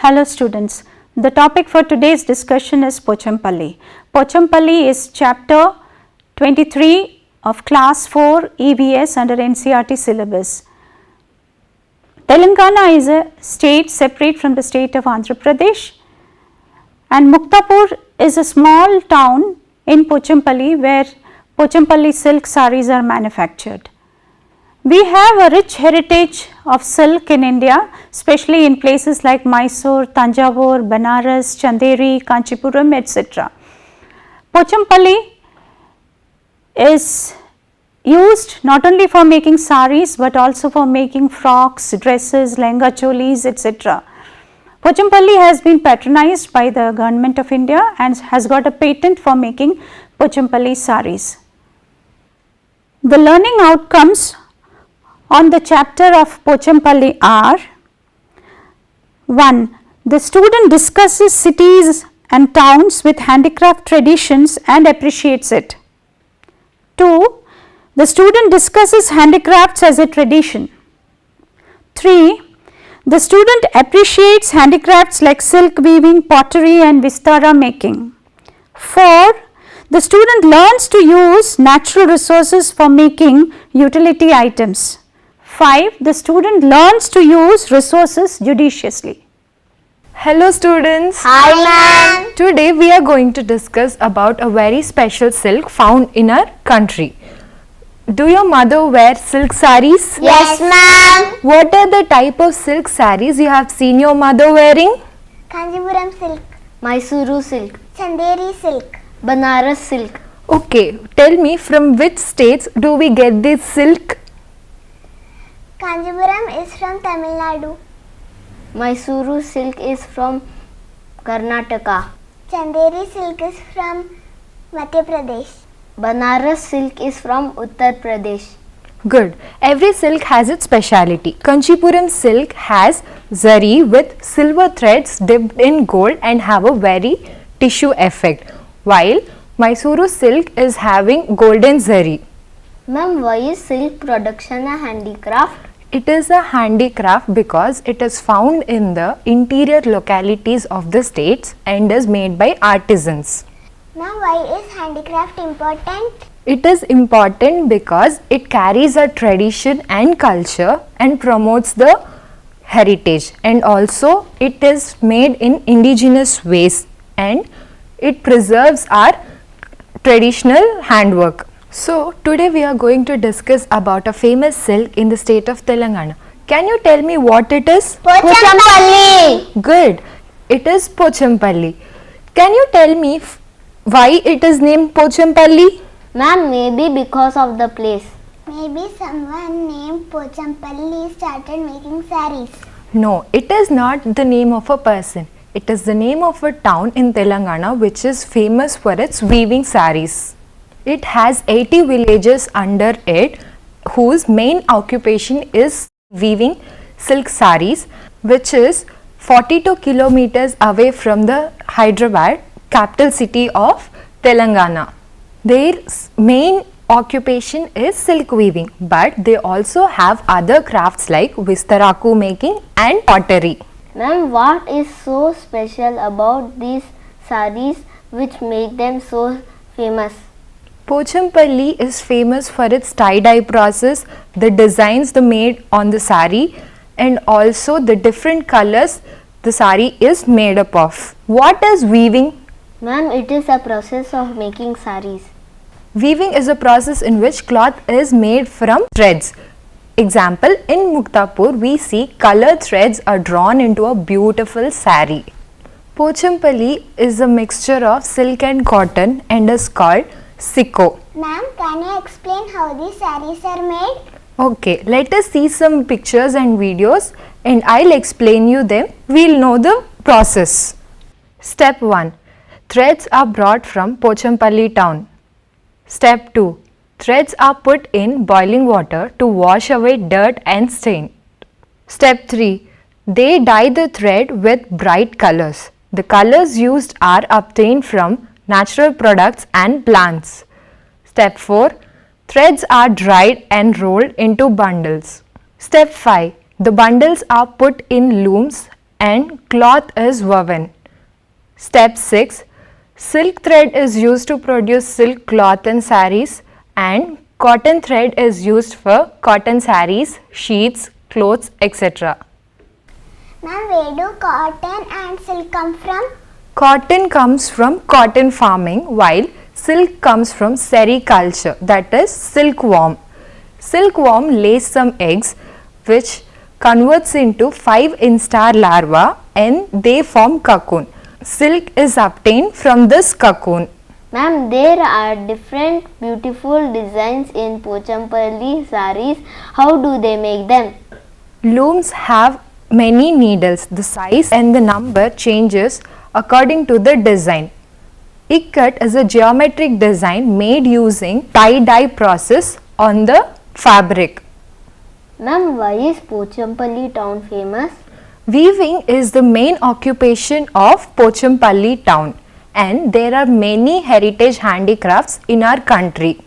Hello students, the topic for today's discussion is Pochampalli. Pochampalli is chapter 23 of class 4 EVS under NCERT syllabus. Telangana is a state separate from the state of Andhra Pradesh, and Muktapur is a small town in Pochampalli where Pochampalli silk sarees are manufactured. We have a rich heritage of silk in India, especially in places like Mysore, Tanjavur, Banaras, Chanderi, Kanchipuram, etc. Pochampalli is used not only for making sarees but also for making frocks, dresses, lehenga cholis, etc. Pochampalli has been patronized by the government of India and has got a patent for making Pochampalli sarees. The learning outcomes on the chapter of Pochampalli are: 1. The student discusses cities and towns with handicraft traditions and appreciates it. 2. The student discusses handicrafts as a tradition. 3. The student appreciates handicrafts like silk weaving, pottery and vistara making. 4. The student learns to use natural resources for making utility items. 5. The student learns to use resources judiciously. Hello students. Hi ma'am. Today we are going to discuss about a very special silk found in our country. Do your mother wear silk sarees? Yes ma'am. What are the type of silk sarees you have seen your mother wearing? Kanjipuram silk, Mysuru silk, Chanderi silk, Banaras silk. Okay, tell me from which states do we get this silk? Kanjipuram is from Tamil Nadu. Mysuru silk is from Karnataka. Chanderi silk is from Madhya Pradesh. Banaras silk is from Uttar Pradesh. Good. Every silk has its speciality. Kanchipuram silk has zari with silver threads dipped in gold and have a very tissue effect, while Mysuru silk is having golden zari. Ma'am, why is silk production a handicraft? It is a handicraft because it is found in the interior localities of the states and is made by artisans. Ma'am, why is handicraft important? It is important because it carries a tradition and culture and promotes the heritage, and also it is made in indigenous ways and it preserves our traditional handwork. So today we are going to discuss about a famous silk in the state of Telangana. Can you tell me what it is? Pochampalli. Good. It is Pochampalli. Can you tell me why it is named Pochampalli? Ma'am, maybe because of the place. Maybe someone named Pochampalli started making saris. No, it is not the name of a person. It is the name of a town in Telangana which is famous for its weaving saris. It has 80 villages under it whose main occupation is weaving silk saris, which is 42 kilometers away from the Hyderabad, capital city of Telangana. Their main occupation is silk weaving, but they also have other crafts like vistaraku making and pottery. Ma'am, what is so special about these saris which make them so famous? Pochampalli is famous for its tie-dye process, the designs made on the sari, and also the different colors the sari is made up of. What is weaving? Ma'am, it is a process of making saris. Weaving is a process in which cloth is made from threads. Example, in Muktapur we see colored threads are drawn into a beautiful sari. Pochampalli is a mixture of silk and cotton and is called Siko. Ma'am, can you explain how these saris are made? Okay, let us see some pictures and videos and I'll explain you them. We'll know the process. Step 1. Threads are brought from Pochampalli town. Step 2. Threads are put in boiling water to wash away dirt and stain. Step 3. They dye the thread with bright colors. The colors used are obtained from natural products and plants. Step 4. Threads are dried and rolled into bundles. Step 5. The bundles are put in looms and cloth is woven. Step 6. Silk thread is used to produce silk cloth and saris, and cotton thread is used for cotton saris, sheets, clothes, etc. Ma'am, where do cotton and silk come from? Cotton comes from cotton farming, while silk comes from sericulture, that is silkworm. Silkworm lays some eggs which converts into 5 instar larvae and they form cocoon. Silk is obtained from this cocoon. Ma'am, there are different beautiful designs in Pochampalli saris. How do they make them? Looms have many needles. The size and the number changes according to the design. Ikat is a geometric design made using tie-dye process on the fabric. Ma'am, why is Pochampalli town famous? Weaving is the main occupation of Pochampalli town, and there are many heritage handicrafts in our country.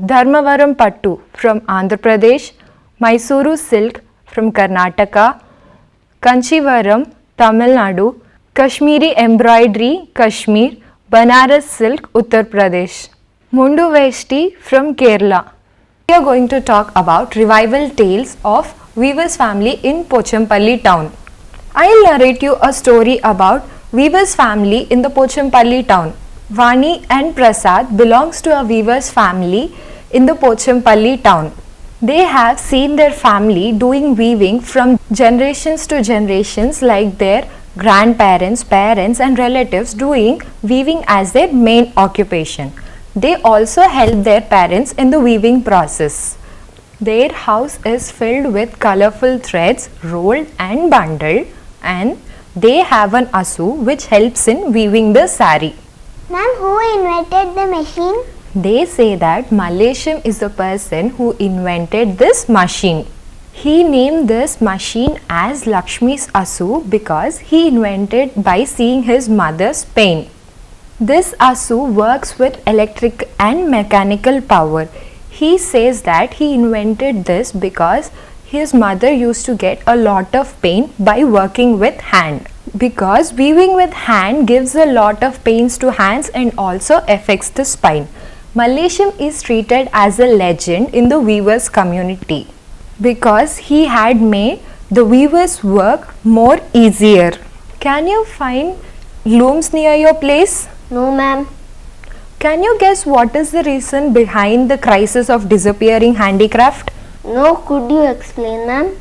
Dharmavaram Pattu from Andhra Pradesh, Mysuru silk from Karnataka, Kanchivaram, Tamil Nadu, Kashmiri embroidery, Kashmir, Banaras silk, Uttar Pradesh. Mundu Veshti from Kerala. We are going to talk about revival tales of Weavers family in Pochampalli town. I'll narrate you a story about Weavers family in the Pochampalli town. Vani and Prasad belongs to a Weavers family in the Pochampalli town. They have seen their family doing weaving from generations to generations, like their grandparents, parents and relatives doing weaving as their main occupation. They also help their parents in the weaving process. Their house is filled with colorful threads rolled and bundled, and they have an asu which helps in weaving the sari. Ma'am, who invented the machine? They say that Mallesham is the person who invented this machine. He named this machine as Lakshmi's asu because he invented by seeing his mother's pain. This asu works with electric and mechanical power. He says that he invented this because his mother used to get a lot of pain by working with hand. Because weaving with hand gives a lot of pains to hands and also affects the spine. Mallesham is treated as a legend in the weavers community because he had made the weavers work more easier. Can you find looms near your place? No, ma'am. Can you guess what is the reason behind the crisis of disappearing handicraft? No, could you explain, ma'am?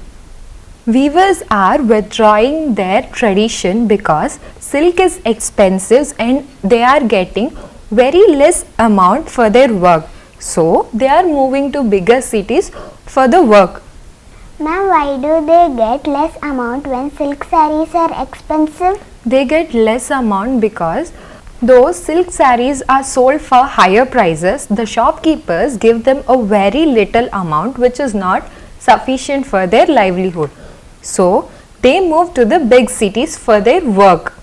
Weavers are withdrawing their tradition because silk is expensive and they are getting very less amount for their work. So they are moving to bigger cities for the work. Ma'am, why do they get less amount when silk sarees are expensive? They get less amount because those silk sarees are sold for higher prices. The shopkeepers give them a very little amount which is not sufficient for their livelihood. So they move to the big cities for their work.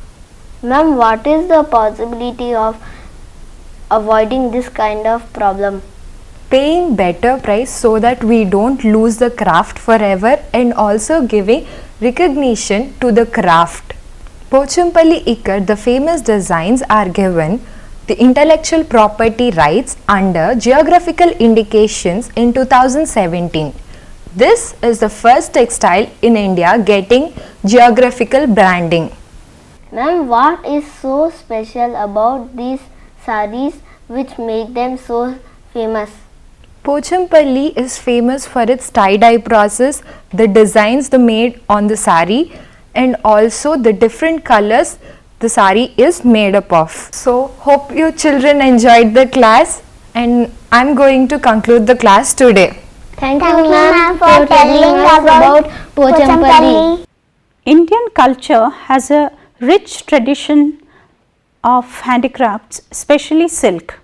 Ma'am, what is the possibility of avoiding this kind of problem? Paying better price so that we don't lose the craft forever, and also giving recognition to the craft. Pochampalli Ikat, the famous designs are given the intellectual property rights under geographical indications in 2017. This is the first textile in India getting geographical branding. Ma'am, what is so special about these sarees which make them so famous? Pochampalli is famous for its tie-dye process, the designs they made on the sari, and also the different colors the sari is made up of. So hope you children enjoyed the class, and I'm going to conclude the class today. Thank you, ma'am, for telling us about Pochampalli. Indian culture has a rich tradition of handicrafts, especially silk.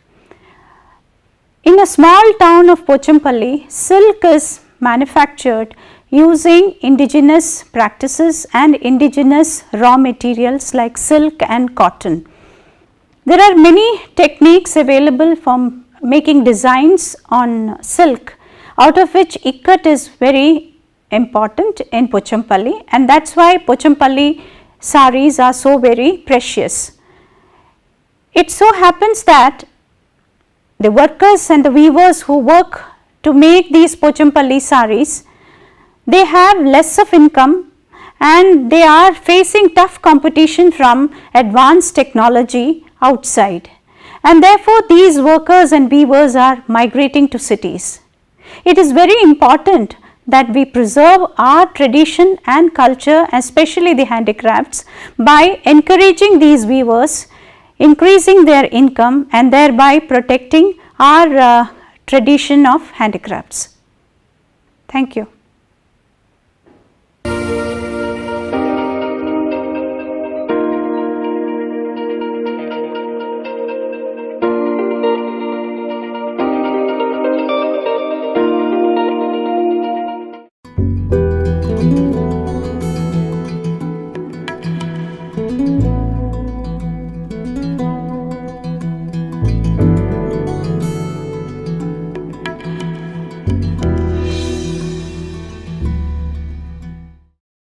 In a small town of Pochampalli, silk is manufactured using indigenous practices and indigenous raw materials like silk and cotton. There are many techniques available for making designs on silk, out of which Ikat is very important in Pochampalli, and that is why Pochampalli saris are so very precious. It so happens that the workers and the weavers who work to make these Pochampalli saris, they have less of income and they are facing tough competition from advanced technology outside, and therefore these workers and weavers are migrating to cities. It is very important that we preserve our tradition and culture, especially the handicrafts, by encouraging these weavers, increasing their income and thereby protecting our tradition of handicrafts. Thank you.